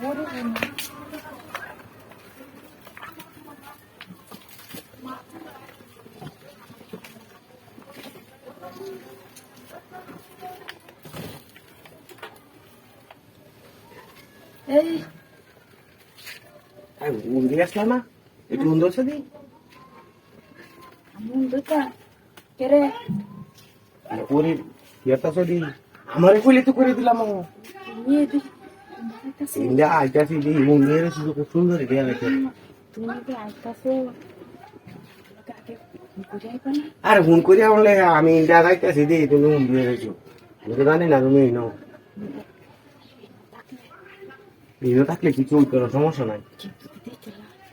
এই উন্দি আসলো না একটু উন্দ আছে দি দুটা কেরে করে ইয়েটা দি আমারে কইলে তো করে দিলাম নিয়ে দি ইন্ডিয়া আইতাছি দি উন্দির শুধু খুব সুন্দর দেয়া গেছে তুমি কি আইতাছো আরে ফোন করি আমলে আমি ইন্ডিয়া যাইতাছি দি তুমি উন্দি এসেছো আমি তো জানি না তুমি ইনো ইনো থাকলে কিছু কোনো সমস্যা নাই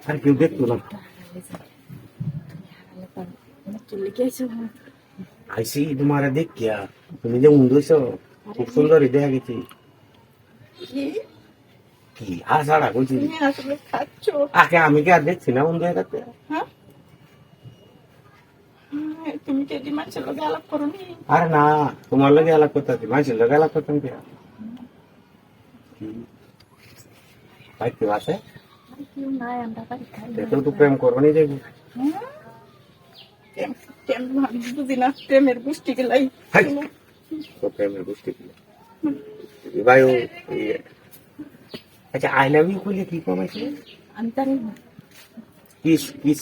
আর কেউ দেখতো না আইসি তোমার দেখিয়া তুমি যে উন্দিছো খুব সুন্দর দেখা গেছে কি আর সারা কইছি আগে আমি কি আর দেখছি না উন্দি থাকতে তুমি কি এটি মানুষের লোক আলাপ করো নি আরে না তোমার লগে আলাপ করতে মানুষের লগে আলাপ করতাম কি বাইতে আছে নাই আমরা বাড়ি খাই দেখো তো প্রেম করবো নি দেখবো বুঝি না প্রেমের গোষ্ঠী গেলাই তো প্রেমের গোষ্ঠী দিলে ভাই আচ্ছা আই লাভ ইউ কইলে কি কমাইছে আমি জানি না কিস কিস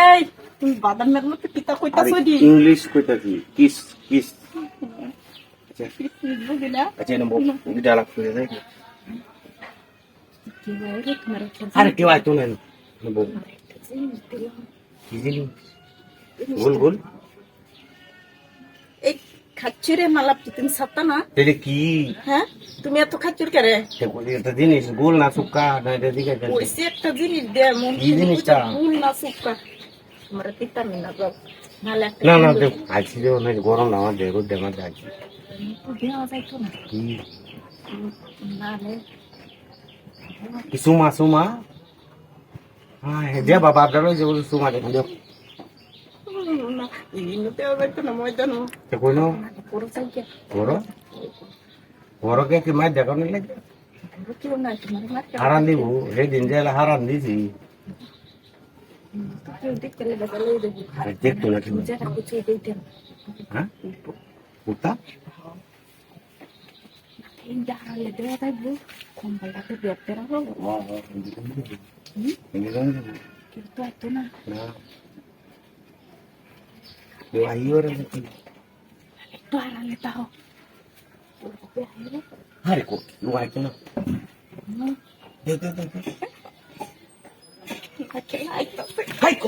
এই তুমি বাদামের মতো পিতা কইতাছো দি ইংলিশ কইতা কি কিস কিস আচ্ছা বুঝি না আচ্ছা নম্বর এটা আলাপ করে দেয় কি বলে তোমার আরে কেউ আইতো না নম্বর কি জিনিস গোল গোল এই খাচ্চুরে মালাপ তুমি সাতা না এটা কি হ্যাঁ তুমি এত খাচ্চুর করে এটা জিনিস গোল না সুক্কা না এটা দিকে ওইসে একটা জিনিস দে মন কি জিনিসটা? ফুল না সুক্কা তোমার পিতা মিনা বাব নালে একটা না না দেখ আইছি যে অনেক গরম না আমার দেহ দেমার যাচ্ছি দেওয়া যাইতো না কি নালে কি সুমা সুমা হ্যাঁ যে বাবা আপনারা যে সুমা দেখুন দেখ না ইনো দেওয়া যাইতো না ময়দান তে কইনো পুরো চাই কে বড় বড় কে কি মাই দেখানো লাগে কেউ না তোমার মার হারান দিব সেই দিন যে হারান দিছি কেউ দেখতে লেগে গেলে দেখি আরে দেখতো না কি যেটা কিছু দিতে হ্যাঁ কুত্তা এই দাঁড়ালে দেওয়া যাইবো কম্বলটাকে বেরতে রাখো কেউ তো এত না না কেউ আইও রে নাকি একটু হারালে তাও আরে কো কেউ আইতো না দেখ দেখ দেখ আচ্ছা আইতাছে হাই কো